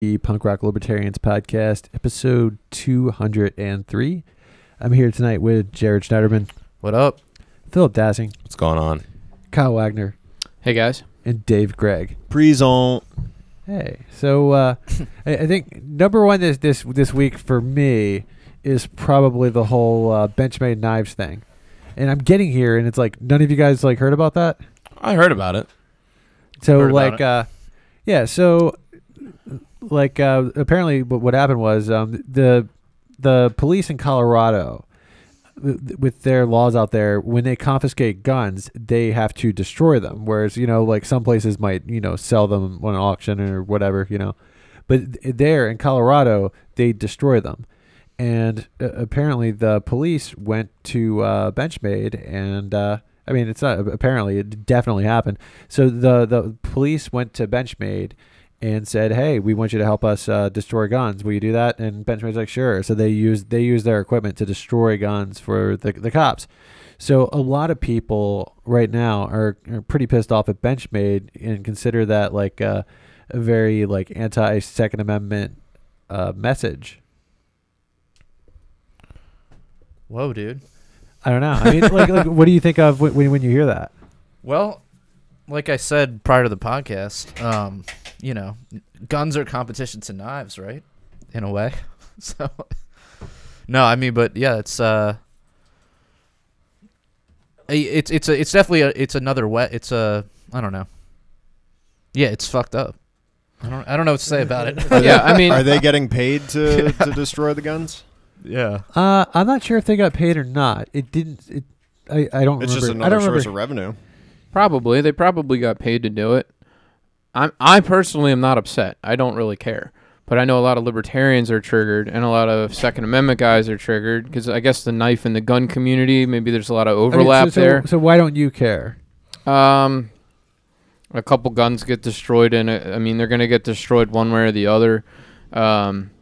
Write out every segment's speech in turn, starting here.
the Punk Rock Libertarians podcast, episode 203. I'm here tonight with Jared Schneiderman. What up? Philip Dassing. What's going on? Kyle Wagner. Hey, guys. And Dave Gregg. Present. Hey. So I think number one this week for me is probably the whole Benchmade knives thing. And I'm getting here, and it's like, none of you guys heard about that? I heard about it. So yeah, so apparently what happened was the police in Colorado, with their laws out there, when they confiscate guns, they have to destroy them. Whereas, some places might, sell them on an auction or whatever, But there in Colorado, they destroy them. And apparently the police went to Benchmade and... it's not apparently, it definitely happened. So the police went to Benchmade and said, "Hey, we want you to help us destroy guns. Will you do that?" And Benchmade's like, "Sure." So they use their equipment to destroy guns for the cops. So a lot of people right now are pretty pissed off at Benchmade and consider that a very anti-Second Amendment message. Whoa, dude. I don't know. I mean, what do you think of when you hear that? Well, like I said prior to the podcast, guns are competition to knives, right? In a way. So, no, I mean, but yeah, it's definitely another way. I don't know. Yeah, it's fucked up. I don't know what to say about it. Yeah, I mean, are they getting paid to destroy the guns? Yeah. I'm not sure if they got paid or not. It didn't. I don't remember. It's just another source of revenue. Probably. They probably got paid to do it. I personally am not upset. I don't really care. But I know a lot of libertarians are triggered, and a lot of Second Amendment guys are triggered, because I guess the knife and the gun community, maybe there's a lot of overlap there. So why don't you care? A couple guns get destroyed, and they're going to get destroyed one way or the other.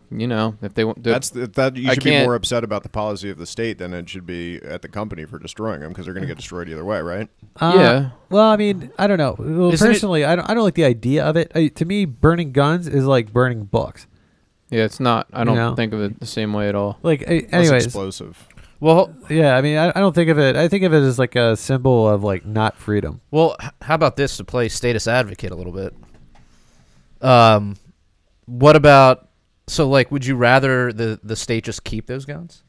If they want, you should be more upset about the policy of the state than it should be at the company for destroying them, because they're going to get destroyed either way, right? Yeah. Well, I mean, I don't know. Well, personally, I don't like the idea of it. To me, burning guns is like burning books. Yeah, it's not. I don't think of it the same way at all. Anyways, explosive. Well, yeah. I mean, I don't think of it. I think of it as like a symbol of not freedom. Well, how about this to play status advocate a little bit? What about? So, would you rather the state just keep those guns?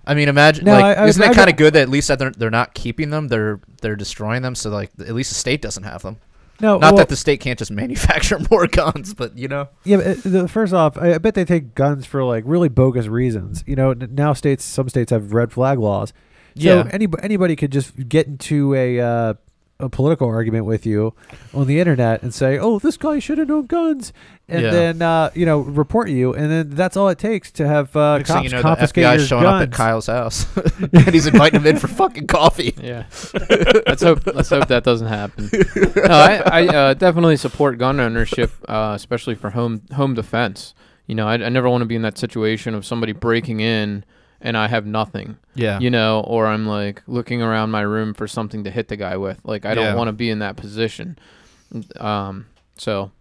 I mean, imagine, isn't it kind of good that at least that they're not keeping them, they're destroying them, so, at least the state doesn't have them? No, not that the state can't just manufacture more guns, but, Yeah, but first off, I bet they take guns for, really bogus reasons. Now some states have red flag laws. So yeah. Anybody could just get into a political argument with you on the internet and say, "Oh, this guy should have known guns," and then report you, and then that's all it takes to have cops confiscate your the FBI showing guns. up at Kyle's house, and he's inviting him in for fucking coffee. Yeah, let's hope that doesn't happen. No, I definitely support gun ownership, especially for home defense. I never want to be in that situation of somebody breaking in and I have nothing. Yeah. Or I'm looking around my room for something to hit the guy with. I don't want to be in that position. So,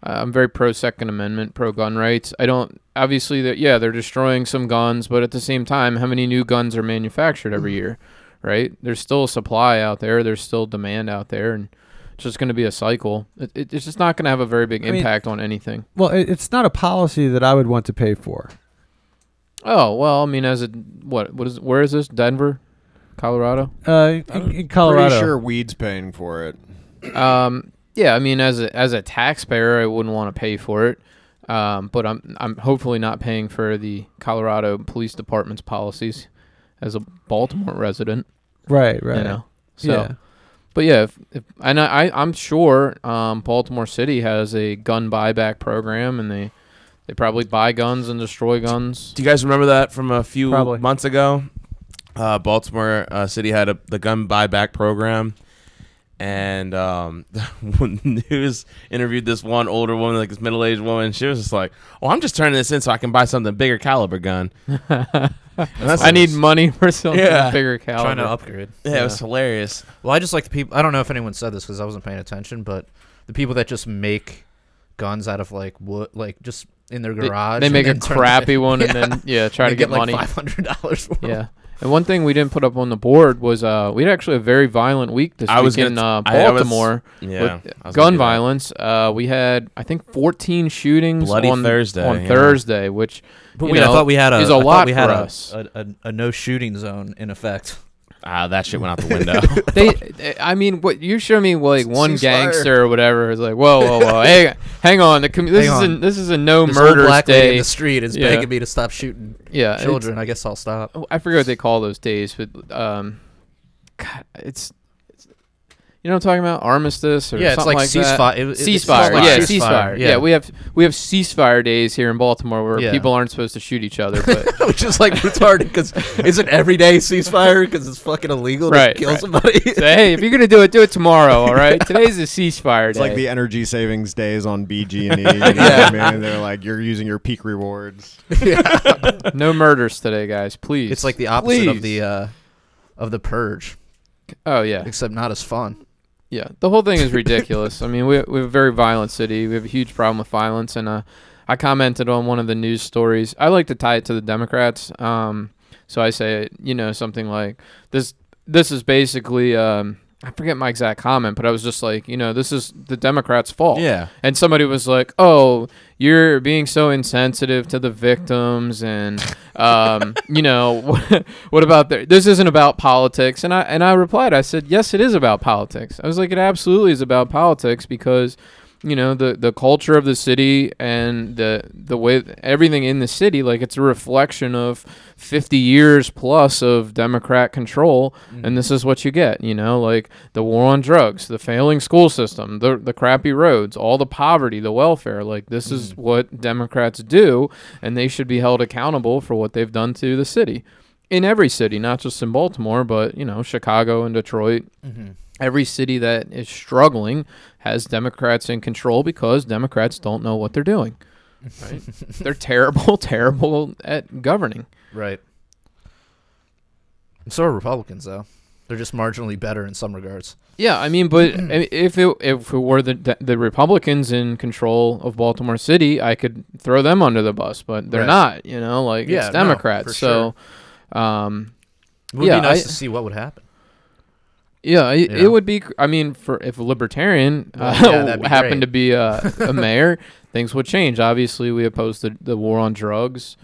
I'm very pro Second Amendment, pro gun rights. I don't, obviously, they're destroying some guns, but at the same time, how many new guns are manufactured every year, right? There's still a supply out there. There's still demand out there, and it's just going to be a cycle. It's just not going to have a very big impact on anything. Well, it's not a policy that I would want to pay for. Oh, well, where is this? Denver? Colorado? In Colorado. Pretty sure weed's paying for it. Yeah, as a taxpayer, I wouldn't want to pay for it. But I'm hopefully not paying for the Colorado Police Department's policies as a Baltimore resident. Right. So, yeah. But yeah, I'm sure Baltimore City has a gun buyback program, and they probably buy guns and destroy guns. Do you guys remember that from a few Probably. months ago? Baltimore City had the gun buyback program, and news interviewed this one older woman, this middle-aged woman. She was just like, "Oh, I'm just turning this in so I can buy something bigger caliber gun." I need money for something bigger caliber. Trying to upgrade. Yeah, it was hilarious. Well, I just like the people. I don't know if anyone said this because I wasn't paying attention, but the people that just make guns out of like wood, like just in their garage. They make a crappy one and then try to get money. Like $500 for yeah. And one thing we didn't put up on the board was we had actually a very violent week this week in Baltimore with gun violence. We had, I think, 14 shootings on Thursday, which I thought we had is a lot for us. A no shooting zone in effect. That shit went out the window. I mean, what you show me, like one gangster or whatever is like, whoa, hey, hang on, this is a no murder day in the street is begging me to stop shooting children. I guess I'll stop. I forget what they call those days, but God, it's you know what I'm talking about, armistice or something like ceasefire. Ceasefire. Yeah, we have ceasefire days here in Baltimore where people aren't supposed to shoot each other, but which is like retarded because isn't every day ceasefire because it's fucking illegal to kill somebody. So, hey, if you're gonna do it tomorrow. All right, today's a ceasefire day. It's like the energy savings days on BG&E. You know what I mean? They're like you're using your peak rewards. No murders today, guys. Please. It's like the opposite of the purge. Oh yeah, except not as fun. Yeah, the whole thing is ridiculous. I mean, we have a very violent city. We have a huge problem with violence, and I commented on one of the news stories. I like to tie it to the Democrats. So I say, something like this is basically, I forget my exact comment, but I was just like, this is the Democrats' fault. Yeah. And somebody was like, oh, you're being so insensitive to the victims, and what about this isn't about politics. And I replied, I said, yes, it is about politics. I was like, it absolutely is about politics because the culture of the city and the way everything in the city, like it's a reflection of 50 years plus of Democrat control. And this is what you get, like the war on drugs, the failing school system, the crappy roads, all the poverty, the welfare. Like this is what Democrats do, and they should be held accountable for what they've done to the city. In every city, not just in Baltimore, but Chicago and Detroit. Every city that is struggling has Democrats in control because Democrats don't know what they're doing. Right? They're terrible at governing. Right. And so are Republicans, though. They're just marginally better in some regards. Yeah, I mean, but if it were the Republicans in control of Baltimore City, I could throw them under the bus, but they're not. It's Democrats. No, it would be nice to see what would happen. Yeah, it would be. I mean, if a libertarian happened to be a mayor, things would change. Obviously, we oppose the war on drugs.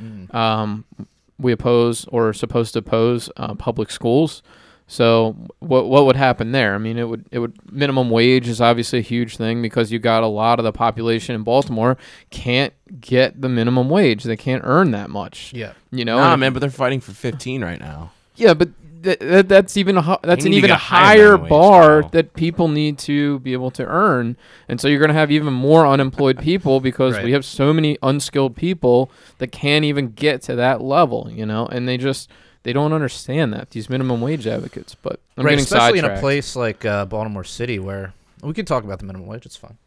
We oppose or are supposed to oppose public schools. So what would happen there? I mean, it would minimum wage is obviously a huge thing because you got a lot of the population in Baltimore can't get the minimum wage. They can't earn that much. Yeah, Nah, man, but they're fighting for 15 right now. Yeah, but that's an even higher bar that people need to be able to earn, and so you're going to have even more unemployed people because we have so many unskilled people that can't even get to that level, and they don't understand that, these minimum wage advocates. But I'm getting especially sidetracked. In a place like Baltimore City where we can talk about the minimum wage, it's fine.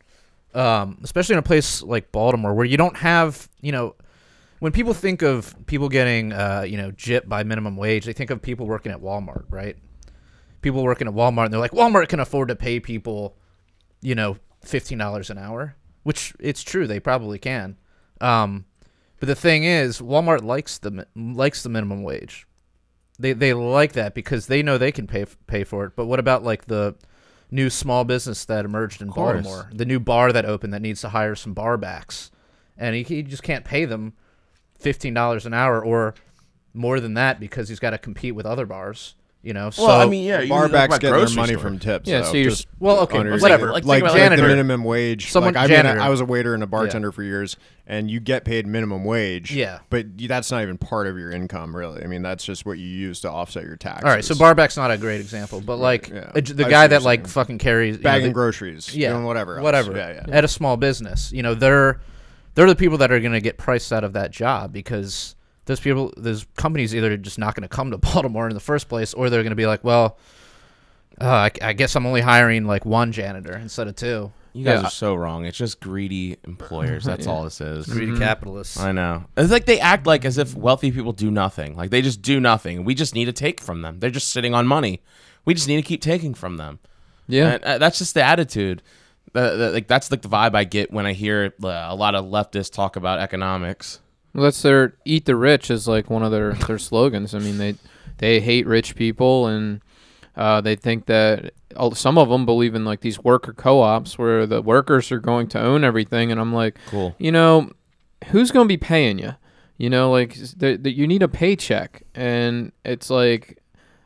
Especially in a place like Baltimore where you don't have, when people think of people getting, gypped by minimum wage, they think of people working at Walmart, right? People working at Walmart, and they're like, Walmart can afford to pay people, $15 an hour, which it's true, they probably can. But the thing is, Walmart likes the minimum wage. They like that because they know they can pay for it. But what about like the new small business that emerged in Baltimore, the new bar that opened that needs to hire some bar backs, and he just can't pay them $15 an hour or more than that because he's got to compete with other bars, Well, I mean, bar backs get their money from tips. Yeah, so you're whatever. Like the minimum wage. I was a waiter and a bartender for years, and you get paid minimum wage. Yeah, but that's not even part of your income, really. I mean, that's just what you use to offset your taxes. All right, so bar back's not a great example, but the guy that like fucking carries bagging grogroceries, doing whatever, at a small business, they're the people that are going to get priced out of that job because those companies either just not going to come to Baltimore in the first place, or they're going to be like, well, I guess I'm only hiring like one janitor instead of two. You guys are so wrong. It's just greedy employers. That's all this is. Greedy capitalists. I know. It's like they act like as if wealthy people do nothing. Like they just do nothing. We just need to take from them. They're just sitting on money. We just need to keep taking from them. Yeah. And, that's just the attitude. Like that's like the vibe I get when I hear a lot of leftists talk about economics. Well, that's their "eat the rich" is like one of their slogans. I mean, they hate rich people, and they think that some of them believe in like these worker co-ops where the workers are going to own everything. And I'm like, cool. You know, who's going to be paying you? You know, like you need a paycheck, and it's like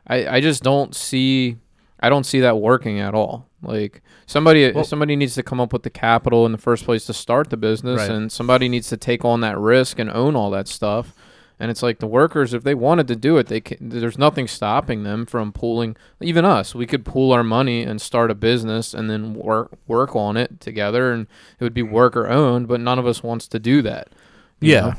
I just don't see that working at all. Like somebody needs to come up with the capital in the first place to start the business, right. and somebody needs to take on that risk and own all that stuff. And it's like the workers, if they wanted to do it, there's nothing stopping them from pooling. Even us, we could pool our money and start a business and then work on it together, and it would be worker owned. But none of us wants to do that. You know?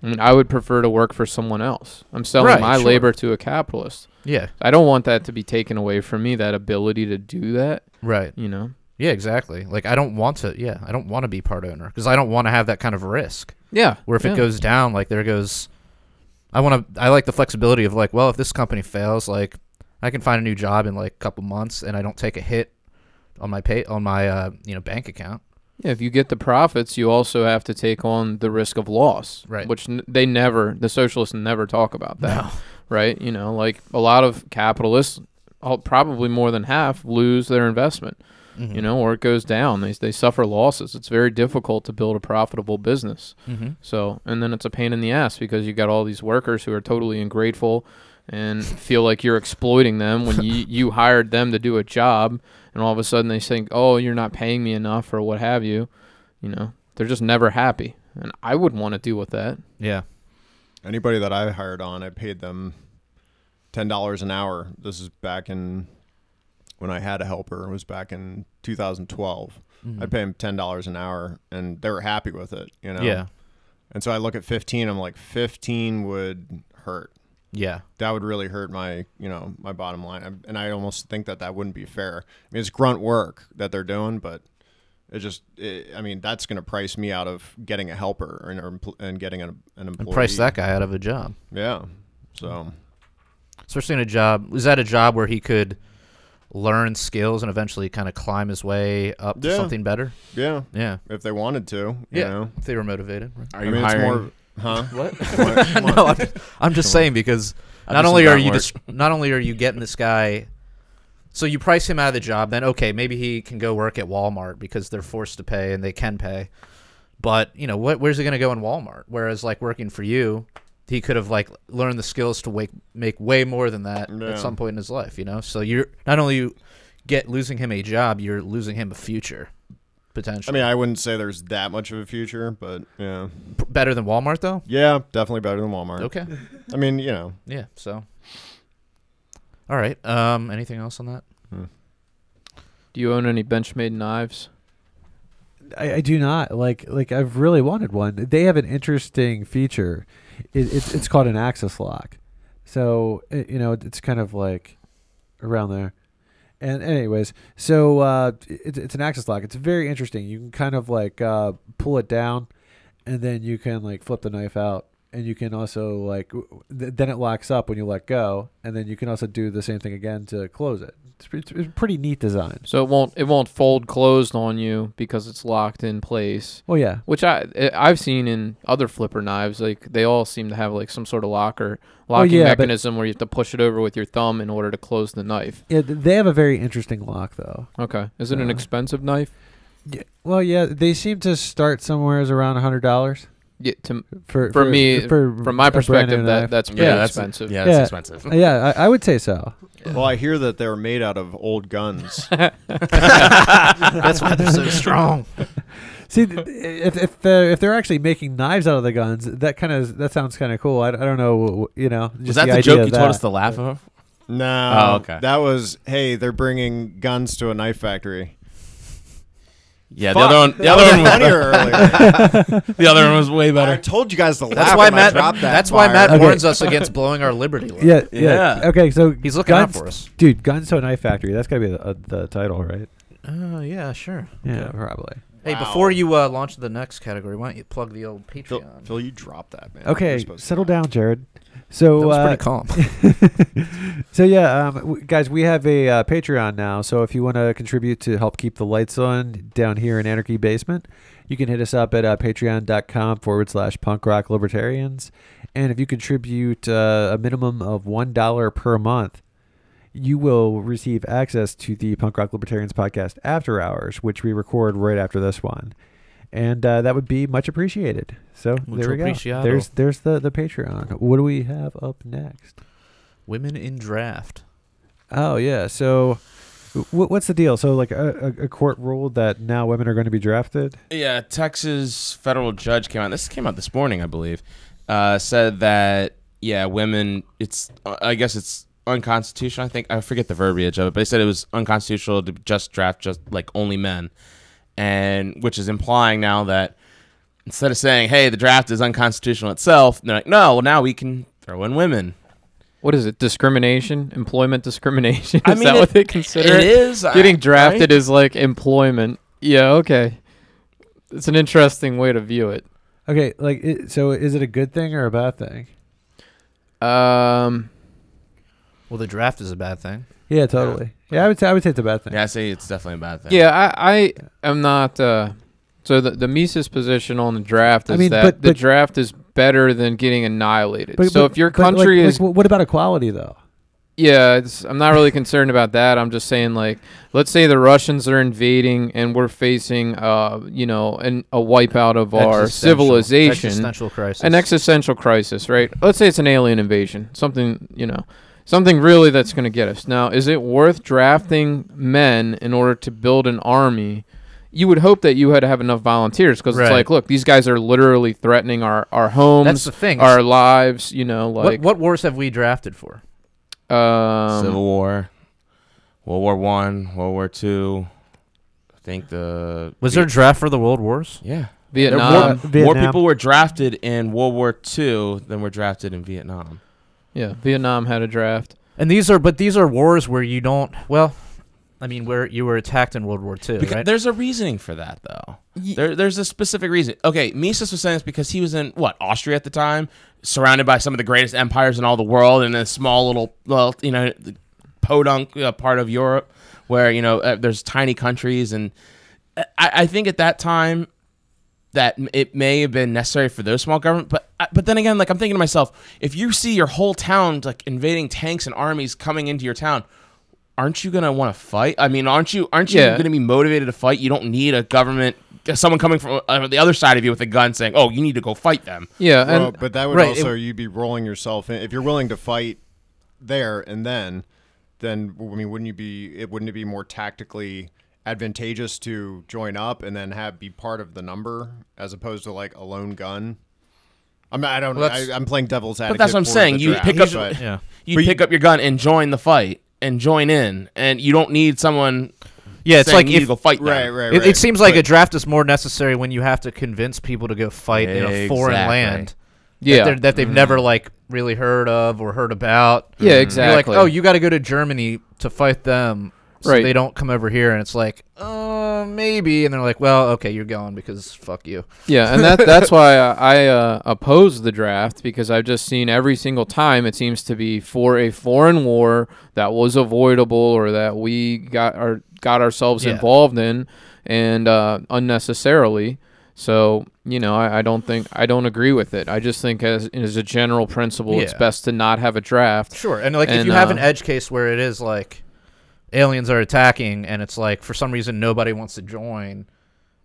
I mean, I would prefer to work for someone else. I'm selling my labor to a capitalist. Yeah. I don't want that to be taken away from me, that ability to do that. Right. You know? Yeah, exactly. Like, I don't want to be part owner because I don't want to have that kind of risk. Yeah. Where if it goes down, like, there goes... I like the flexibility of, like, well, if this company fails, like, I can find a new job in, like, a couple months and I don't take a hit on my bank account. Yeah, if you get the profits, you also have to take on the risk of loss, right? Which the socialists never talk about that, no. Right? You know, like a lot of capitalists, probably more than half, lose their investment, you know, or it goes down. They suffer losses. It's very difficult to build a profitable business. So, and then it's a pain in the ass because you got all these workers who are totally ungrateful and feel like you're exploiting them when you hired them to do a job. And all of a sudden they think, oh, you're not paying me enough or what have you. You know, they're just never happy. And I wouldn't want to deal with that. Yeah. Anybody that I hired on, I paid them $10 an hour. This is back in when I had a helper. It was back in 2012. I'd pay them $10 an hour, and they were happy with it, you know? Yeah. And so I look at 15. I'm like, 15 would hurt. Yeah, that would really hurt my bottom line, and I almost think that wouldn't be fair. I mean, it's grunt work that they're doing, but I mean, that's going to price me out of getting a helper and getting an employee. And price that guy out of a job. Yeah, so especially in a job. Was that a job where he could learn skills and eventually kind of climb his way up to something better? Yeah, yeah. If they wanted to, you know, if they were motivated. Right? Are you hiring? It's more, huh? What? No, I'm just saying because not only are you getting this guy, so you price him out of the job, then okay, maybe he can go work at Walmart because they're forced to pay and they can pay. But you know, where's he going to go in Walmart? Whereas like working for you, he could have like learned the skills to make way more than that at some point in his life. You know, so you're not only losing him a job, you're losing him a future. Potentially. I mean, I wouldn't say there's that much of a future, but yeah. Better than Walmart, though? Yeah, definitely better than Walmart. Okay. I mean, you know. Yeah, so. All right. Anything else on that? Do you own any Benchmade knives? I do not. Like I've really wanted one. They have an interesting feature. It's called an axis lock. So, you know, it's kind of like around there. And anyways, so it's an axis lock. It's very interesting. You can kind of like pull it down, and then you can like flip the knife out, and you can also like then it locks up when you let go, and then you can also do the same thing again to close it. It's a pretty neat design. So it won't fold closed on you because it's locked in place. Oh yeah, which I've seen in other flipper knives. Like they all seem to have like some sort of locking mechanism where you have to push it over with your thumb in order to close the knife. Yeah, they have a very interesting lock though. Okay, is it an expensive knife? Yeah, well, yeah, they seem to start somewhere around $100. Yeah, for me, from my perspective, that's pretty expensive. That's expensive. Yeah, I would say so. Well, I hear that they're made out of old guns. That's why they're so strong. See, if they're actually making knives out of the guns, that sounds kind of cool. I don't know, you know. Just was that the joke you told us to laugh at? No. Oh, okay. That was, hey, they're bringing guns to a knife factory. Yeah, Fuck. the other one was funnier earlier. The other one was way better. I told you guys to laugh. That's why Matt warns us against blowing our liberty. Yeah. Okay, so he's looking out for us, dude. Guns to a knife factory. That's gotta be the title, right? Yeah, sure. Yeah, probably. Hey, before you launch the next category, why don't you plug the old Patreon? Phil, you dropped that, man. Okay, settle down, Jared. So that was pretty calm. So yeah, guys, we have a Patreon now. So if you want to contribute to help keep the lights on down here in Anarchy Basement, you can hit us up at patreon.com/punk rock libertarians. And if you contribute a minimum of $1 per month, you will receive access to the Punk Rock Libertarians podcast After Hours, which we record right after this one. And that would be much appreciated. So there we go. There's the Patreon. What do we have up next? Women in draft. Oh, yeah. So what's the deal? So like a court ruled that now women are going to be drafted? Yeah, Texas federal judge came out. This came out this morning, I believe. Said that, yeah, women, I guess it's unconstitutional. I forget the verbiage of it, but they said it was unconstitutional to just draft like only men, and which is implying now that instead of saying, hey, the draft is unconstitutional itself, they're like, no, well, now we can throw in women. What is it? Discrimination? Employment discrimination? Is that what they consider it? It is. Getting drafted is like employment. Yeah, okay. It's an interesting way to view it. Okay, so is it a good thing or a bad thing? Well, the draft is a bad thing. Yeah, totally. Yeah, I would say it's a bad thing. Yeah, I say it's definitely a bad thing. Yeah, I am not. So the Mises position on the draft is that the draft is better than getting annihilated. So if your country is, what about equality though? Yeah, I'm not really concerned about that. I'm just saying, like, let's say the Russians are invading and we're facing, a wipeout of our civilization. An existential crisis, right? Let's say it's an alien invasion. Something really that's going to get us. Now, is it worth drafting men in order to build an army? You would hope that you had to have enough volunteers because it's like, look, these guys are literally threatening our homes, that's the thing. Our lives, like. What wars have we drafted for? Civil War, World War I, World War II. I think was there a draft for the World Wars? Yeah. Vietnam. More people were drafted in World War II than were drafted in Vietnam. Yeah, Vietnam had a draft. And these are wars where you don't, where you were attacked in World War II, right? There's a reasoning for that, though. There's a specific reason. Okay, Mises was saying this because he was in, Austria at the time, surrounded by some of the greatest empires in all the world, in a small little, podunk part of Europe where, there's tiny countries. And I think at that time that it may have been necessary for those small governments. But then again, I'm thinking to myself, if you see your whole town, invading tanks and armies coming into your town, aren't you going to want to fight? I mean, aren't you going to be motivated to fight? You don't need a government, someone coming from the other side of you with a gun saying, oh, you need to go fight them. Yeah. But that would also, you'd be rolling yourself in. If you're willing to fight there and then, wouldn't it be more tactically advantageous to join up and then be part of the number as opposed to a lone gun? I'm playing devil's advocate. But that's what I'm saying. You pick up your gun and join the fight. And join in, and you don't need someone. Yeah, it's like you need to go fight. Right. It seems like a draft is more necessary when you have to convince people to go fight in a foreign land. Yeah, that they've never really heard of or heard about. Yeah, exactly. You're like, oh, you got to go to Germany to fight them, so they don't come over here. And it's like, maybe. And they're like, well, okay, you're going because fuck you. Yeah, and that's why I oppose the draft, because I've just seen every single time it seems to be for a foreign war that was avoidable or that we got ourselves involved in and unnecessarily. So, I don't agree with it. I just think as a general principle, it's best to not have a draft. Sure, and if you have an edge case where it is aliens are attacking and it's for some reason nobody wants to join,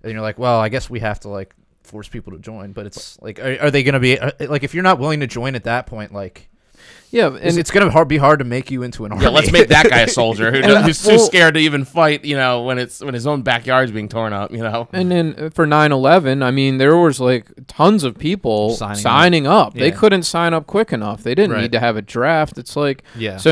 and you're like, well, I guess we have to force people to join. But it's are they going to be if you're not willing to join at that point, yeah, and it's going to be hard to make you into an army. Yeah, let's make that guy a soldier who's too scared to even fight, when his own backyard's being torn up, And then for 9/11, there was tons of people signing up. Yeah. They couldn't sign up quick enough. They didn't need to have a draft. It's so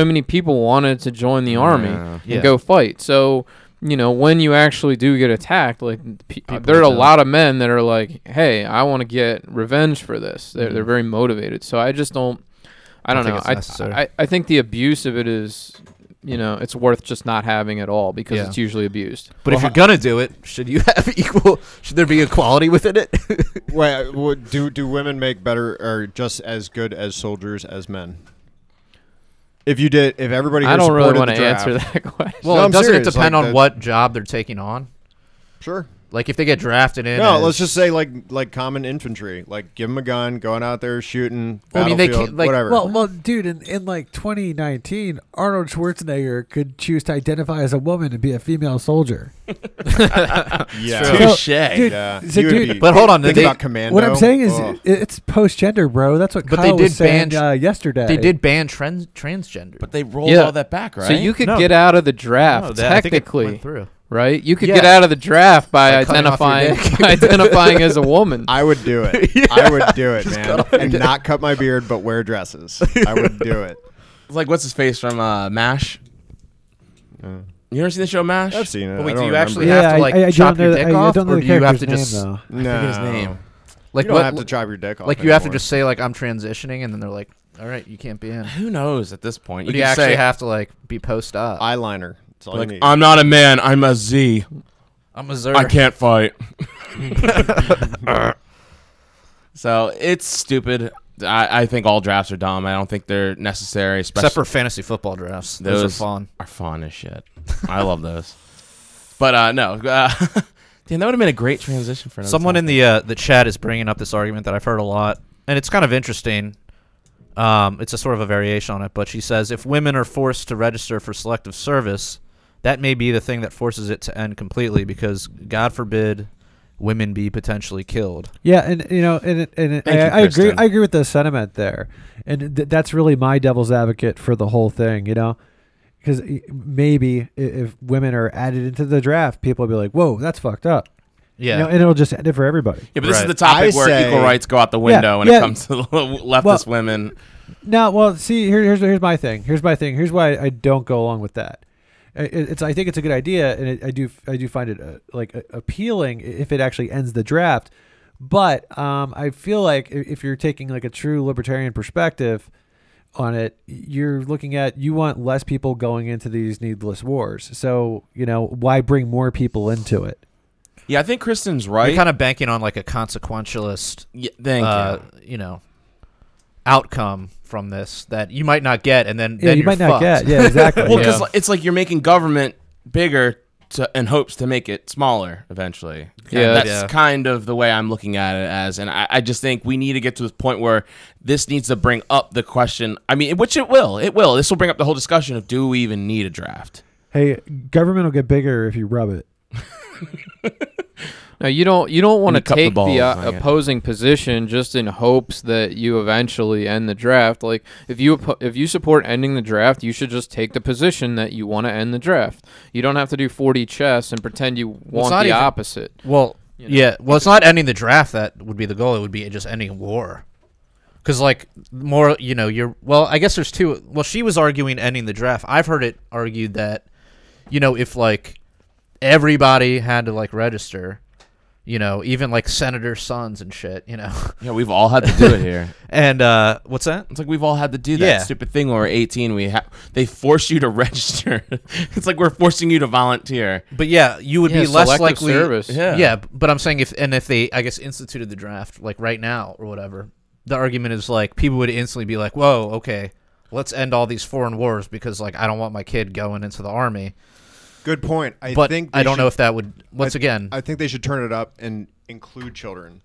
many people wanted to join the army and go fight. So, when you actually do get attacked, there are a lot of men that are like, hey, I want to get revenge for this. They're very motivated. So I just don't. I don't know. I think the abuse of it is you know, it's worth just not having at all because it's usually abused. But if you're gonna do it, should you have equal? Should there be equality within it? Wait, do women make better or just as good as soldiers as men? If everybody, I don't really want to draft, answer that question. Well, doesn't it depend on what job they're taking on? Sure. Like if they get drafted in. No, let's just say like common infantry. Like give them a gun, going out there shooting. Well, I mean, they can't, like, whatever. Well, dude, in like 2019, Arnold Schwarzenegger could choose to identify as a woman and be a female soldier. Yeah, touche. Dude, yeah. so, dude, but hold on, think about Commando. what I'm saying is it's post-gender, bro. That's what Kyle was saying yesterday. They did ban transgender, But they rolled all that back, right? So you could get out of the draft technically. I think it went through. Right? You could get out of the draft by identifying as a woman. I would do it. I would do it, man. And not cut my beard, but wear dresses. I would do it. It's like, what's his face from MASH? You ever seen the show MASH? I've seen it. But wait, I do don't you remember. actually have to like chop your dick off, or do you have to just name, No. I forget his name. like You don't have to chop your dick off. like you have to anymore. just say like I'm transitioning, and then they're like, all right, you can't be in. Who knows at this point? But you can actually say, have to like be post op. eyeliner. That's all you like, need. I'm not a man. I'm a Z. I'm a Zer. I can't fight. So it's stupid. I think all drafts are dumb. I don't think they're necessary, especially Except for fantasy football drafts. Those are fun. Are fun as shit. I love those. But no, damn, that would have been a great transition for another Someone topic. in the chat is bringing up this argument that I've heard a lot, and it's kind of interesting. It's a sort of a variation on it, but she says if women are forced to register for selective service, that may be the thing that forces it to end completely, because God forbid women be potentially killed. Yeah, and you know, I agree. I agree with the sentiment there, and that's really my devil's advocate for the whole thing. You know, because maybe if women are added into the draft, people will be like, "Whoa, that's fucked up." Yeah, you know, and it'll just end it for everybody. Yeah, but this is the topic where equal rights go out the window when it comes to leftist women. No, well, see, here's my thing. Here's Here's why I don't go along with that. I think it's a good idea, and I do find it appealing if it actually ends the draft. But I feel like if you're taking like a true libertarian perspective on it, you're looking at, you want less people going into these needless wars. So, you know, why bring more people into it? Yeah, I think Kristen's right. You're kind of banking on like a consequentialist, thank you know, outcome from this that you might not get, and then you might not get. Yeah, exactly. Well, because it's like you're making government bigger in hopes to make it smaller eventually. Yeah, that's kind of the way I'm looking at it as, and I just think we need to get to this point where this needs to bring up the question. I mean, which it will. This will bring up the whole discussion of, do we even need a draft? Hey, government will get bigger if you rub it. No, you don't want to take the opposing position just in hopes that you eventually end the draft. Like if you support ending the draft, you should just take the position that you want to end the draft. You don't have to do 40 chess and pretend you want the opposite. Well, you know? Yeah. Well, it's not ending the draft that would be the goal. It would be just ending war. Because like more, you know, I guess there's two. Well, she was arguing ending the draft. I've heard it argued that, you know, if like everybody had to like register, you know, even like senators' sons and shit, you know. Yeah, we've all had to do it here. And what's that? It's like we've all had to do that stupid thing when we're 18. They force you to register. It's like we're forcing you to volunteer. But yeah, you would be less likely. Service. Yeah, but I'm saying if they, I guess, instituted the draft like right now or whatever, the argument is like people would instantly be like, whoa, okay, let's end all these foreign wars because like I don't want my kid going into the army. Good point. I don't know if that would. I think they should turn it up and include children.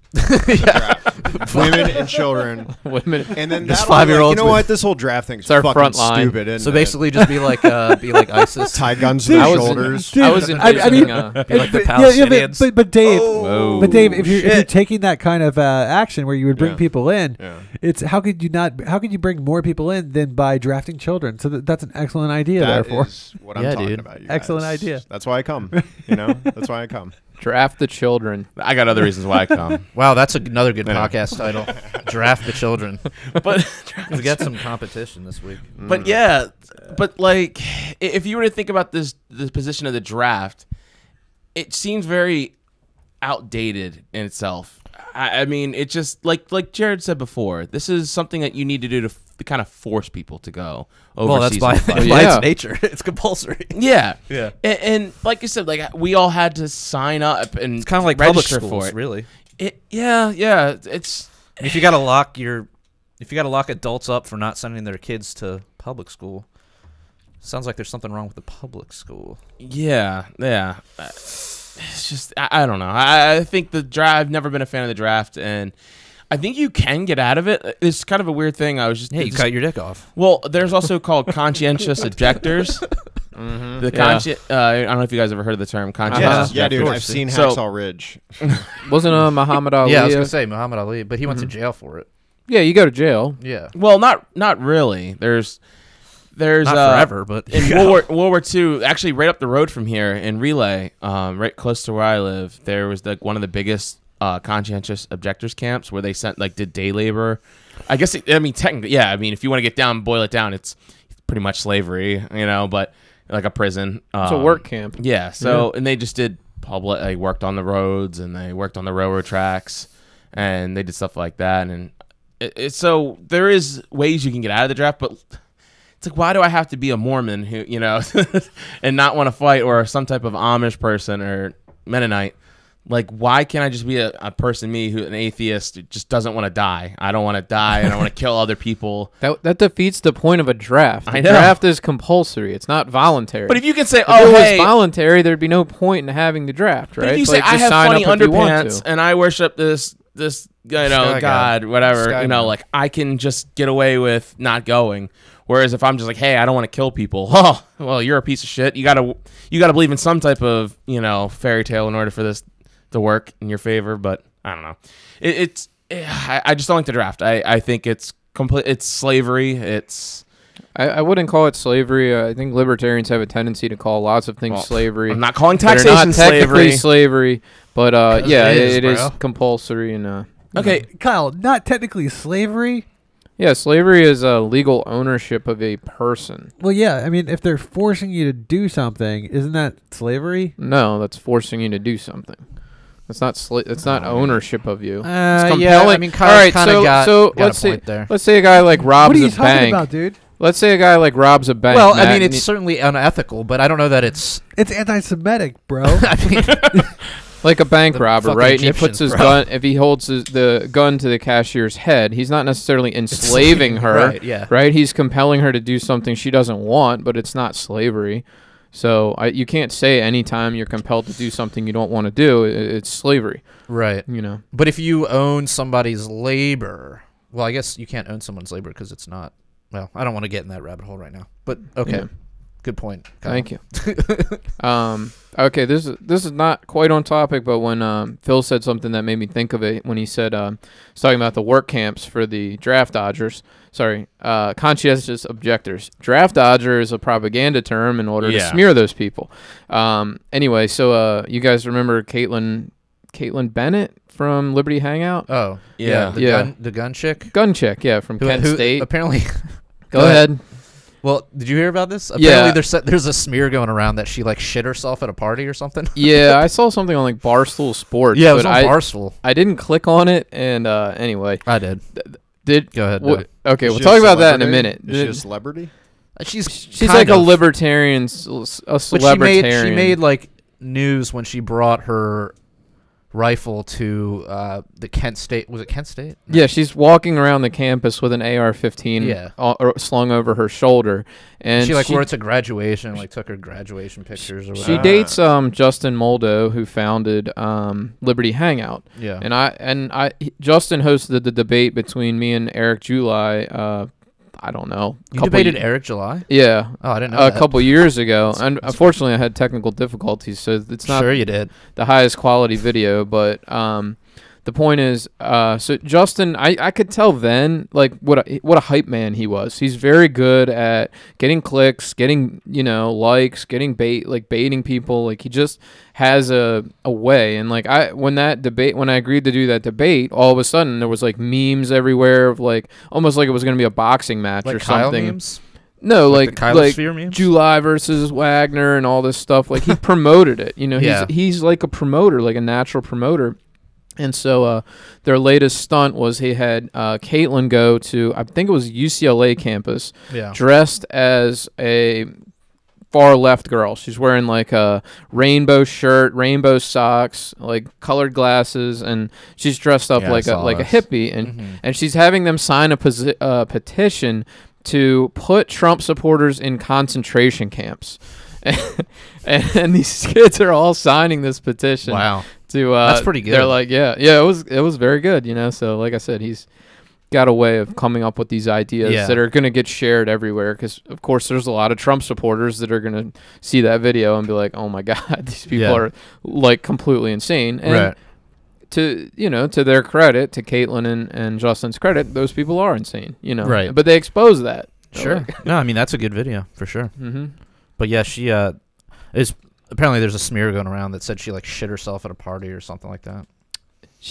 Women and children. And then this 5-year-old. You know what? This whole draft thing's fucking front line. stupid. Isn't so basically, just be like ISIS. Tie guns to their shoulders. Be like the Palestinians. But Dave, if you're taking that kind of action where you would bring people in, it's how could you bring more people in than by drafting children? So that's an excellent idea. Therefore, is what I'm talking about. You guys. Excellent idea. That's why I come. You know, that's why I come. Draft the children. I got other reasons why I come. Wow, that's another good podcast title. Draft the children. But we got some competition this week. But yeah, but like if you were to think about the position of the draft, it seems very outdated in itself. I mean, it just like Jared said before, this is something that you need to do to kind of force people to go overseas. Well, that's by its nature. It's compulsory. Yeah. Yeah. And like you said, like we all had to sign up and it's kind of like public schools, for it. Really. Yeah. It's if you got to lock adults up for not sending their kids to public school, sounds like there's something wrong with the public school. Yeah. It's just I don't know. I think the draft. I've never been a fan of the draft, and I think you can get out of it. It's kind of a weird thing. You cut your dick off. Well, there's also called conscientious objectors. Mm-hmm. I don't know if you guys ever heard of the term conscientious. Yeah, dude. I've seen Hacksaw Ridge. Wasn't Muhammad Ali? Yeah, I was gonna say Muhammad Ali, but he went to jail for it. Yeah, you go to jail. Yeah. Well, not really. There's not forever, but in World War II, actually right up the road from here in Relay, right close to where I live, there was one of the biggest conscientious objectors camps where they did day labor. I guess technically, yeah. I mean, if you want to boil it down, it's pretty much slavery, but like a prison. It's a work camp. Yeah. So and they just did public. They worked on the roads and they worked on the railroad tracks and they did stuff like that. And so there is ways you can get out of the draft, but it's like, why do I have to be a Mormon who, and not want to fight, or some type of Amish person or Mennonite? Like, why can't I just be a person, an atheist, who just doesn't want to die? I don't want to die, and I want to kill other people. That defeats the point of a draft. The draft is compulsory. It's not voluntary. But if you can say, if it was voluntary, there'd be no point in having the draft, right? But if you say, I have funny underpants, and I worship this God, whatever, like, I can just get away with not going. Whereas if I'm just like, hey, I don't want to kill people. Oh, well, you're a piece of shit. You gotta believe in some type of fairy tale in order for this to work in your favor. But I don't know. I just don't like the draft. I think it's complete. It's slavery. I wouldn't call it slavery. I think libertarians have a tendency to call lots of things slavery. I'm not calling taxation technically slavery, but it is compulsory and. Okay, Kyle, not technically slavery. Yeah, slavery is legal ownership of a person. Well, yeah, I mean, if they're forcing you to do something, isn't that slavery? No, that's forcing you to do something. It's not. It's not ownership of you. It's compelling. Yeah, I mean, all right, so let's say a guy like robs a bank. What are you talking about, dude? Let's say a guy like robs a bank. Well, I mean, it's certainly unethical, but I don't know that it's anti-Semitic, bro. I mean, like a bank robber, right? And he puts his gun. If he holds the gun to the cashier's head, he's not necessarily enslaving her, right? Yeah, right. He's compelling her to do something she doesn't want, but it's not slavery. So you can't say anytime you're compelled to do something you don't want to do, it's slavery, right? But if you own somebody's labor, well, I guess you can't own someone's labor because it's not. Well, I don't want to get in that rabbit hole right now, but okay. Yeah. Good point. Kyle. Thank you. Okay, this is not quite on topic, but when Phil said something that made me think of it when he said he's talking about the work camps for the draft dodgers. Sorry, conscientious objectors. Draft dodger is a propaganda term in order to smear those people. Anyway, so you guys remember Caitlin Bennett from Liberty Hangout? Oh, yeah. The gun chick? Gun chick, yeah, from Kent State. Apparently. Go ahead. Well, did you hear about this? Apparently there's a smear going around that she shit herself at a party or something. Yeah, I saw something on Barstool Sports. Yeah, it was on Barstool. I didn't click on it, and anyway. I did. Go ahead. Okay, we'll talk about that in a minute. Is she a celebrity? She's like a libertarian, a celebrity. She made news when she brought her rifle to the Kent State. Was it Kent State? No. Yeah, she's walking around the campus with an AR-15 slung over her shoulder, and she wore it to graduation, took her graduation pictures or whatever. She dates Justin Moldo, who founded Liberty Hangout. Yeah, and Justin hosted the debate between me and Eric July. I don't know. You debated Eric July? Yeah. Oh, I didn't know that. A couple years ago. And unfortunately, I had technical difficulties, so it's not sure you did. The highest quality video. But the point is, so Justin, I could tell then, what a hype man he was. He's very good at getting clicks, getting, likes, getting baiting people. He just has a way. And when I agreed to do that debate, all of a sudden there was memes everywhere of almost like it was going to be a boxing match or Kyle something. Memes? No, July versus Wagner and all this stuff. He promoted it. He's like a promoter, like a natural promoter. And so their latest stunt was he had Caitlyn go to, I think it was UCLA campus, dressed as a far left girl. She's wearing like a rainbow shirt, rainbow socks, like colored glasses, and she's dressed up like a hippie. And and she's having them sign a petition to put Trump supporters in concentration camps. and these kids are all signing this petition. Wow. That's pretty good. They're like, yeah, it was very good, you know. So like I said, he's got a way of coming up with these ideas that are going to get shared everywhere, because of course there's a lot of Trump supporters that are going to see that video and be like, oh my God, these people are like completely insane. And to their credit, to Caitlyn and Justin's credit, those people are insane, you know. Right. But they expose that. Sure. No, I mean, that's a good video for sure. But yeah, she is. Apparently, there's a smear going around that said she like shit herself at a party or something like that.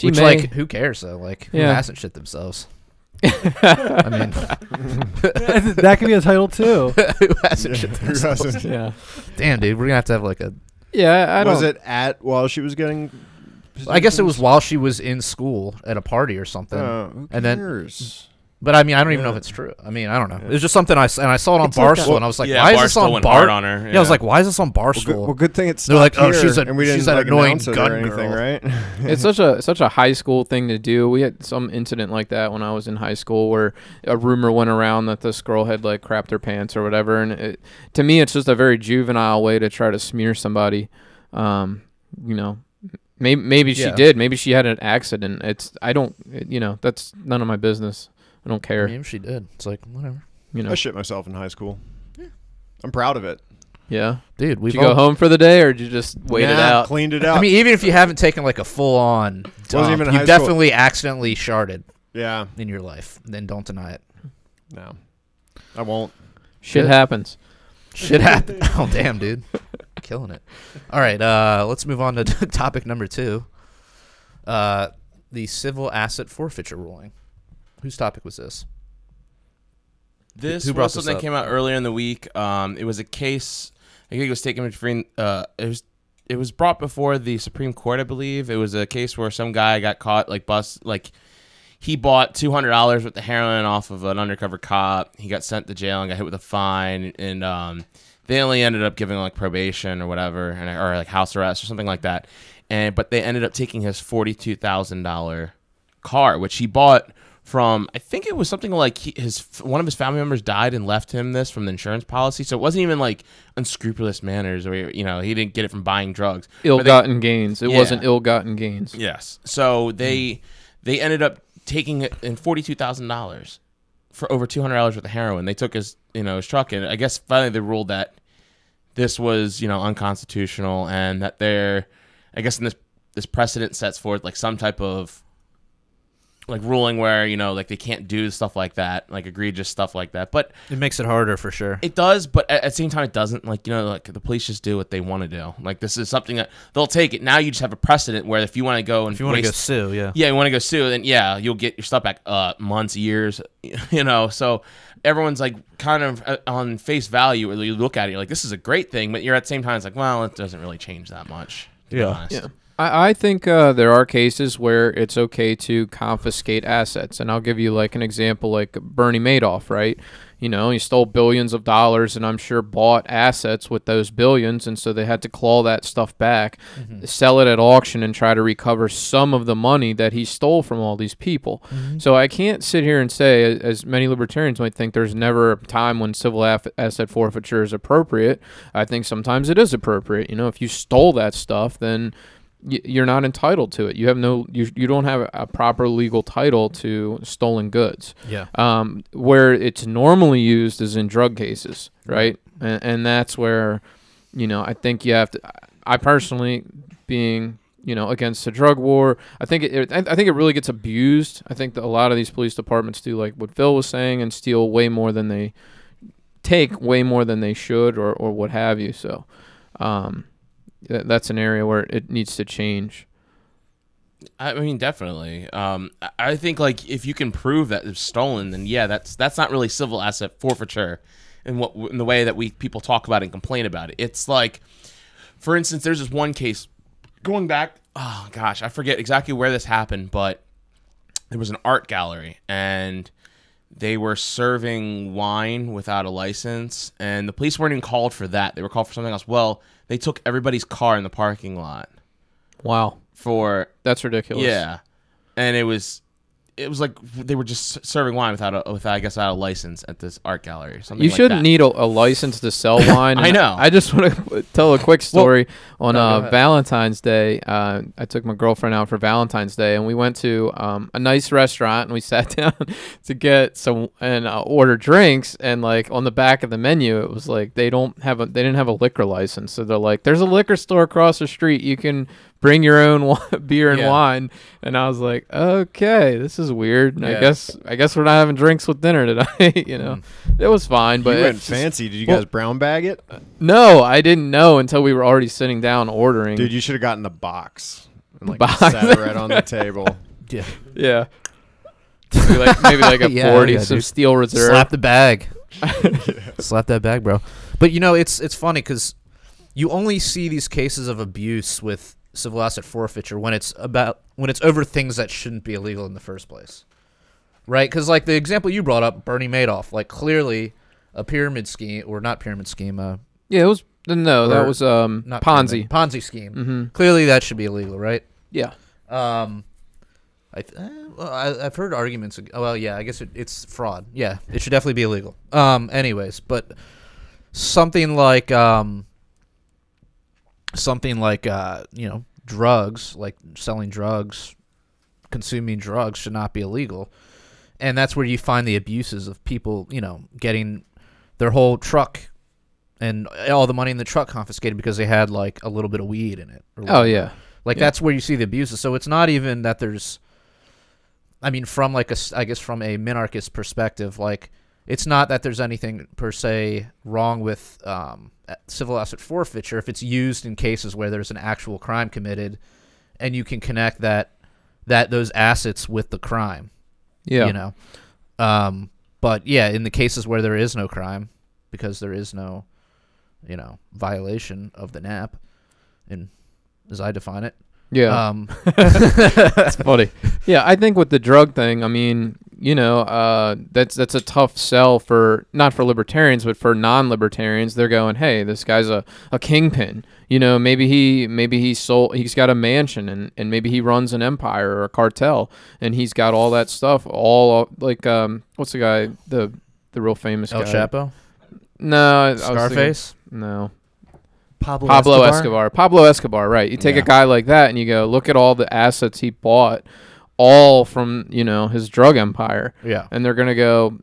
Like, who cares though? Like, who hasn't shit themselves? I mean, that could be a title too. Who hasn't shit themselves? Yeah. Damn, dude, we're gonna have to have like a. Yeah, I don't. Was it while she was getting? I guess it was while she was in school at a party or something. Who and cares? then. But I mean, I don't even know if it's true. I mean, I don't know. It was just something I saw it on Barstool, and I was like, "Why is this on Barstool on her? Yeah, I was like, "Why is this on Barstool?" Well, good thing it's. They're like, "Oh, she's and we didn't she's like annoying announce it gun or anything, girl." right? It's such a high school thing to do. We had some incident like that when I was in high school, where a rumor went around that this girl had like crapped her pants or whatever, and to me, it's just a very juvenile way to try to smear somebody. You know. Maybe she did. Maybe she had an accident. That's none of my business. I don't care. Maybe she did. It's like, whatever. You know, I shit myself in high school. Yeah. I'm proud of it. Yeah. Dude, did you go home for the day, or did you just wait it out? Cleaned it out. I mean, even if you haven't taken like a full-on dump, you've definitely accidentally sharded in your life. Then don't deny it. No. I won't. Shit happens. Shit happens. Oh, damn, dude. Killing it. All right, let's move on to topic number 2. The civil asset forfeiture ruling. Whose topic was this? This was something that came out earlier in the week. It was a case. I think it was taken between. It was brought before the Supreme Court, I believe. It was a case where some guy got caught, he bought $200 worth of heroin off of an undercover cop. He got sent to jail and got hit with a fine, and they only ended up giving like probation or whatever, or like house arrest or something like that. But they ended up taking his $42,000 car, which he bought from, I think it was something like one of his family members died and left him this from the insurance policy. So it wasn't even like unscrupulous manners, or he didn't get it from buying drugs. Ill-gotten gains. It wasn't ill-gotten gains. Yes. So they ended up taking it in $42,000 for over $200 worth of heroin. They took his truck, and I guess finally they ruled that this was unconstitutional, and that I guess in this precedent sets forth like some type of like ruling where like they can't do stuff like that, like egregious stuff like that. But it makes it harder for sure. It does, but at the same time it doesn't. Like like the police just do what they want to do. Like this is something that they'll take it. Now you just have a precedent where if you want to go and if you want to go sue, you want to go sue, then you'll get your stuff back months, years, So everyone's like kind of on face value, or you look at it, you're like, this is a great thing, but you're at the same time it's like, well, it doesn't really change that much. To be honest. I think there are cases where it's okay to confiscate assets, and I'll give you like an example, like Bernie Madoff, right? He stole billions of dollars, and I'm sure bought assets with those billions, and so they had to claw that stuff back, sell it at auction, and try to recover some of the money that he stole from all these people. So I can't sit here and say, as many libertarians might think, there's never a time when civil asset forfeiture is appropriate. I think sometimes it is appropriate. If you stole that stuff, then you're not entitled to it. You have you don't have a proper legal title to stolen goods. Yeah. Where it's normally used is in drug cases, right? And that's where, I think you have to. I personally, being against the drug war, I think it really gets abused. I think that a lot of these police departments do like what Phil was saying and steal way more than they take, way more than they should, or what have you. So. That's an area where it needs to change. I mean, definitely. I think like if you can prove that it's stolen, then that's not really civil asset forfeiture, in the way that people talk about it and complain about it. It's like, for instance, there's this one case going back oh gosh, I forget exactly where this happened, but there was an art gallery and they were serving wine without a license, and the police weren't even called for that. They were called for something else. Well, they took everybody's car in the parking lot. Wow. That's ridiculous. Yeah. And it was like they were just serving wine without a license at this art gallery or something. You like shouldn't that. need a license to sell wine. I know. I just want to tell a quick story. On Valentine's Day, I took my girlfriend out for Valentine's Day, and we went to a nice restaurant, and we sat down to get some and order drinks. And like on the back of the menu, it was like they didn't have a liquor license, so they're like, "There's a liquor store across the street. You can bring your own beer and wine." And I was like, okay, this is weird. And I guess we're not having drinks with dinner today. You know, it was fine, but you went fancy. Did you guys brown bag it? No, I didn't know until we were already sitting down ordering. Dude, you should have gotten the box and like Box. sat it right on the table. Yeah. Maybe like a 40, some steel reserve. Slap the bag. Slap that bag, bro. But you know, it's funny because you only see these cases of abuse with civil asset forfeiture when it's over things that shouldn't be illegal in the first place, right? Because like the example you brought up, Bernie Madoff, like clearly a pyramid scheme, or not pyramid scheme. Yeah, it was that was not Ponzi. Ponzi scheme. Mm-hmm. Clearly that should be illegal, right? Yeah. I've heard arguments. Well, yeah, I guess it's fraud. Yeah, it should definitely be illegal. Anyways, but something like you know, drugs, like selling drugs, consuming drugs should not be illegal. And that's where you find the abuses of people, you know, getting their whole truck and all the money in the truck confiscated because they had like a little bit of weed in it. Oh yeah. Like that's where you see the abuses. So it's not even that there's, I mean, from like I guess from a minarchist perspective, like it's not that there's anything per se wrong with civil asset forfeiture if it's used in cases where there's an actual crime committed, and you can connect that those assets with the crime. Yeah. You know. But yeah, in the cases where there is no crime, because there is no, you know, violation of the NAP, and as I define it. Yeah. That's funny. Yeah, I think with the drug thing, I mean, you know, that's a tough sell for, not for libertarians, but for non-libertarians. They're going, hey, this guy's a kingpin. You know, maybe he's got a mansion, and maybe he runs an empire or a cartel, and he's got all that stuff, all like what's the guy, the real famous El guy? Chapo? No, Scarface? No. Pablo Escobar? Pablo Escobar, right. You take a guy like that and you go, look at all the assets he bought, all from, you know, his drug empire. Yeah. And they're going to go,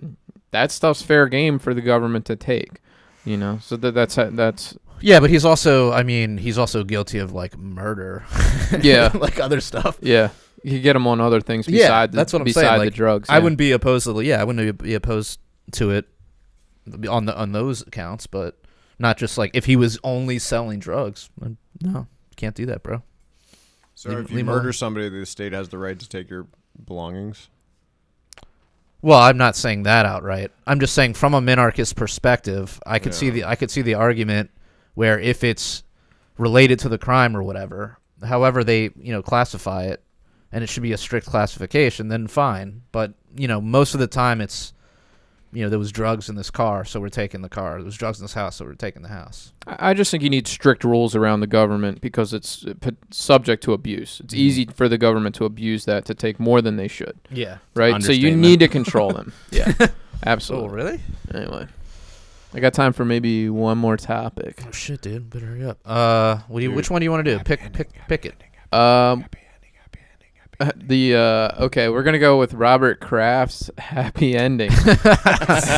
that stuff's fair game for the government to take, you know. So that's yeah, but he's also guilty of like murder. Yeah. Like other stuff. Yeah. You could get him on other things beside that's what I'm beside saying. the Like, drugs. I wouldn't be opposed to I wouldn't be opposed to it on those accounts, but not just like if he was only selling drugs. No, can't do that, bro. So if you murder somebody, the state has the right to take your belongings? Well, I'm not saying that outright. I'm just saying from a minarchist perspective, I could see the argument where if it's related to the crime or whatever, however they, you know, classify it, and it should be a strict classification, then fine. But, you know, most of the time it's, you know, there was drugs in this car, so we're taking the car. There was drugs in this house, so we're taking the house. I just think you need strict rules around the government because it's subject to abuse. It's easy for the government to abuse that, to take more than they should. Yeah. Right? So you need to control them. Yeah. Absolutely. Oh, really? Anyway. I got time for maybe one more topic. Oh, shit, dude. Better hurry up. Which one do you want to do? Pick it. Okay, we're gonna go with Robert Kraft's Happy Ending. Oh,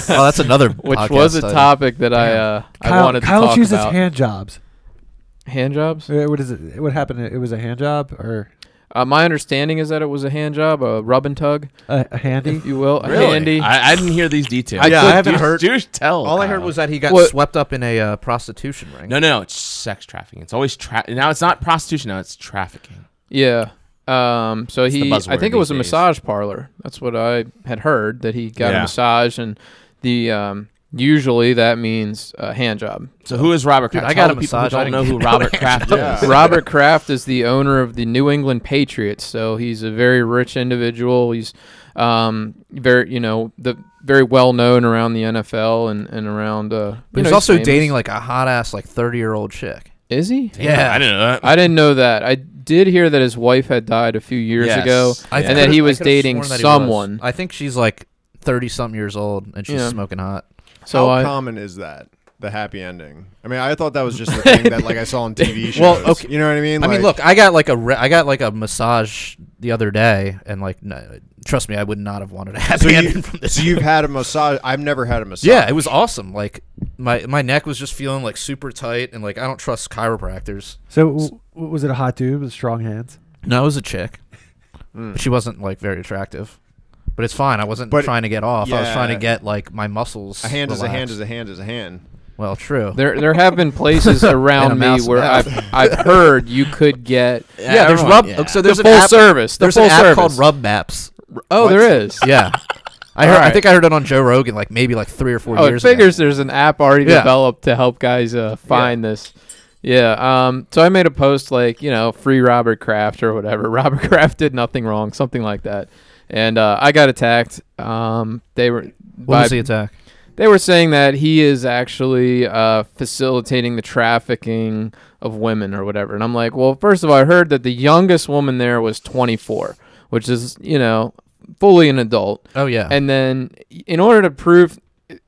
that's another which was a topic that I wanted to talk about. Kyle chooses hand jobs. Hand jobs? What is it? What happened? It was a hand job, or my understanding is that it was a hand job, a rub and tug, a handy, if you will, really? A handy. I didn't hear these details. I haven't heard. Tell. All Kyle. I heard was that he got swept up in a prostitution ring. No, it's sex trafficking. It's always now. It's not prostitution. Now it's trafficking. Yeah. So I think it was a massage parlor. That's what I had heard, that he got a massage, and the usually that means a hand job. So who is Robert Kraft? I got a people massage. who don't know who Robert Kraft is. Robert Kraft is the owner of the New England Patriots. So he's a very rich individual. He's very well known around the NFL and around. But he's also dating like a hot ass 30-year-old chick. Is he? Yeah, I didn't know that. I didn't know that. I did hear that his wife had died a few years ago, and that he was dating someone. I think she's like 30-something years old, and she's smoking hot. So how common is that? The happy ending. I mean, I thought that was just a thing that I saw on TV shows. Well, okay. You know what I mean? I mean, look, I got a massage the other day, and no, trust me, I would not have wanted a happy ending from this. So you've had a massage? I've never had a massage. Yeah, it was awesome. Like my neck was just feeling super tight, and I don't trust chiropractors. So was it a hot dude with strong hands? No, it was a chick. But she wasn't very attractive. But it's fine. I wasn't trying to get off. Yeah. I was trying to get my muscles. A hand relaxed. is a hand is a hand is a hand. Well, true. There have been places around me where I've heard you could get there's rub. Yeah. So there's the full service. There's an app called Rub Maps. Oh, there is. Yeah. I think I heard it on Joe Rogan maybe 3 or 4 years ago. It figures there's an app already developed to help guys find this. Yeah. So I made a post free Robert Kraft or whatever. Robert Kraft did nothing wrong, something like that. And I got attacked. What was the attack? They were saying that he is actually facilitating the trafficking of women or whatever. And I'm like, well, first of all, I heard that the youngest woman there was 24, which is, fully an adult. Oh, yeah. And then in order to prove...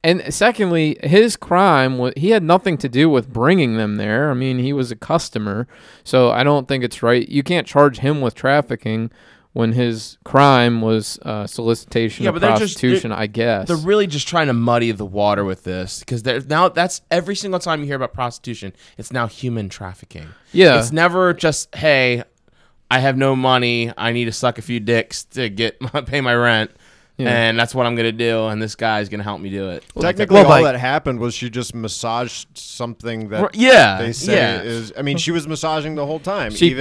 And secondly, his crime, he had nothing to do with bringing them there. I mean, he was a customer. So I don't think it's right. You can't charge him with trafficking when his crime was solicitation of prostitution, I guess. They're really just trying to muddy the water with this because now that's every single time you hear about prostitution, it's now human trafficking. Yeah. It's never just, hey, I have no money. I need to suck a few dicks to pay my rent. Yeah. And that's what I'm going to do, and this guy's going to help me do it. Well, technically, all that happened was she just massaged something that they say is... I mean, she was massaging the whole time. She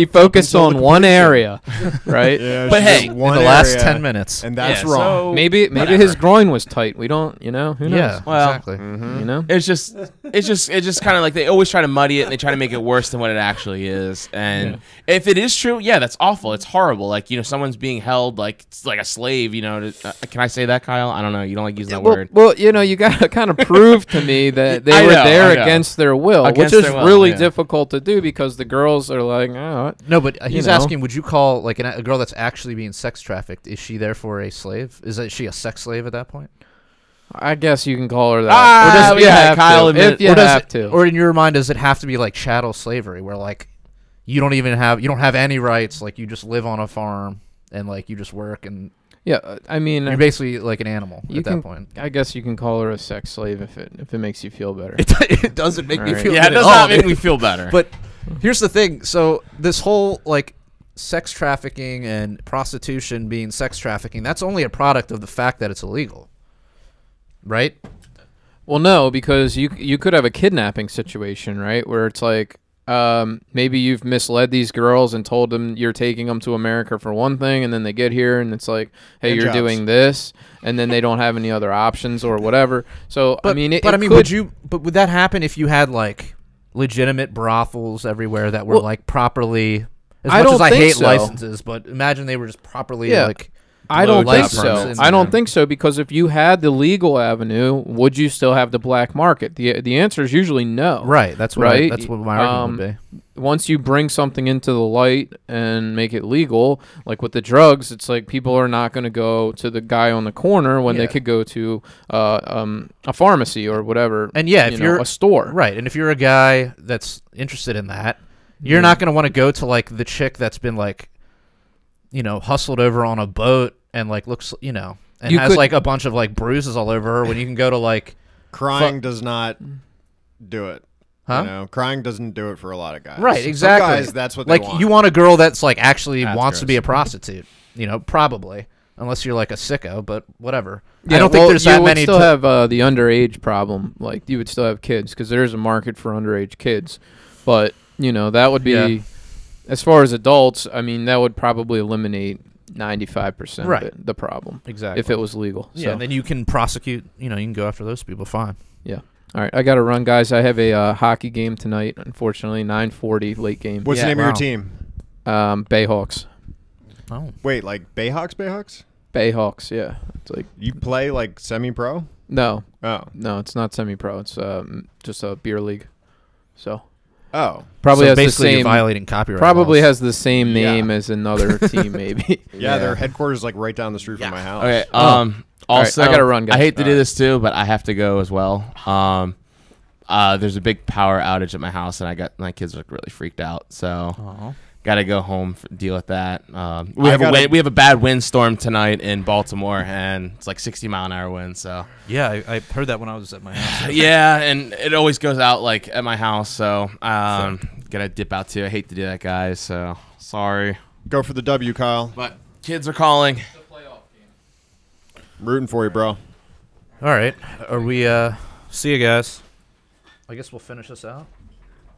focused on one area, right? Yeah, but hey, in the last 10 minutes. And that's wrong. So maybe his groin was tight. We don't, who knows? Yeah, well, exactly. Mm-hmm. It's just kind of like they always try to muddy it, and they try to make it worse than what it actually is. And if it is true, that's awful. It's horrible. Someone's being held like a slave, can I say that, Kyle? I don't know. You don't like using that word. Well, you got to kind of prove to me that they were there against their will, which is really difficult to do because the girls are like, oh. No, but he's asking, would you call a girl that's actually being sex trafficked, is she therefore a slave? Is she a sex slave at that point? I guess you can call her that. If you have to. Or in your mind, does it have to be like chattel slavery where you don't have any rights, you just live on a farm and you just work and... Yeah, I mean... You're basically like an animal at that point. I guess you can call her a sex slave if it makes you feel better. It doesn't make me feel better. Yeah, it does not make me feel better. But here's the thing. So this whole, sex trafficking and prostitution being sex trafficking, that's only a product of the fact that it's illegal. Right? Well, no, because you could have a kidnapping situation, right? Where it's maybe you've misled these girls and told them you're taking them to America for one thing, and then they get here and it's like, hey, you're doing this, and then they don't have any other options or whatever. So would that happen if you had legitimate brothels everywhere that were properly? As much as I hate licenses, but imagine they were just properly I don't think so. I don't think so because if you had the legal avenue, would you still have the black market? The answer is usually no. Right. That's what that's what my argument would be. Once you bring something into the light and make it legal, like with the drugs, it's people are not going to go to the guy on the corner when they could go to a pharmacy or whatever. And if you're a store, right? And if you're a guy that's interested in that, you're not going to want to go to the chick that's been hustled over on a boat and looks and has a bunch of bruises all over her when you can go to crying does not do it. Huh? Crying doesn't do it for a lot of guys. Right, exactly. Some guys, that's what they want. You want a girl that's actually wants to be a prostitute, probably. Unless you're a sicko, but whatever. Yeah, I don't think there's that many. You would still have the underage problem. You would still have kids because there is a market for underage kids. But, that would be, as far as adults, I mean, that would probably eliminate 95% Right. of it, the problem. Exactly. If it was legal. Yeah, So. and then you can prosecute. You can go after those people. Fine. Yeah. All right, I got to run, guys. I have a hockey game tonight, unfortunately, 9:40 late game. What's the name of your team? Bayhawks. Oh. Wait, like Bayhawks? Bayhawks? Bayhawks, yeah. It's like You play like semi-pro? no, Oh. no, it's not semi-pro. It's just a beer league. So Oh. probably So has the basically you're same. violating copyright. Probably laws. has the same name Yeah. as another team, maybe. Yeah, their headquarters is like right down the street from my house. Okay. All right, Also, I gotta run, guys. I hate to do All right. this too, but I have to go as well. There's a big power outage at my house, and my kids are really freaked out. So Aw. got to go home deal with that. We have a bad windstorm tonight in Baltimore, and it's like 60-mile-an-hour wind. So Yeah, I heard that when I was at my house. yeah, and it always goes out like at my house. So gotta dip out too. I hate to do that, guys. So sorry, Go for the W, Kyle. but kids are calling. Rooting for you, bro. All right. Are we? See you guys. I guess we'll finish this out.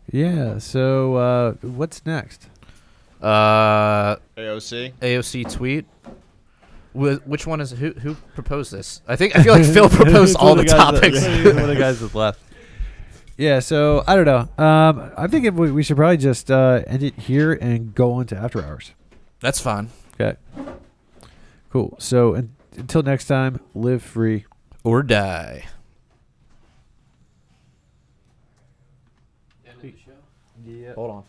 Yeah. So what's next? AOC. AOC tweet. Which one is who proposed this? I feel like Phil proposed all the topics. One of the guys that's left. Yeah, so I don't know. I think we should probably just end it here and go on to after hours. That's fine. Okay. Cool. So until next time, live free Or die. Yeah. Hold on.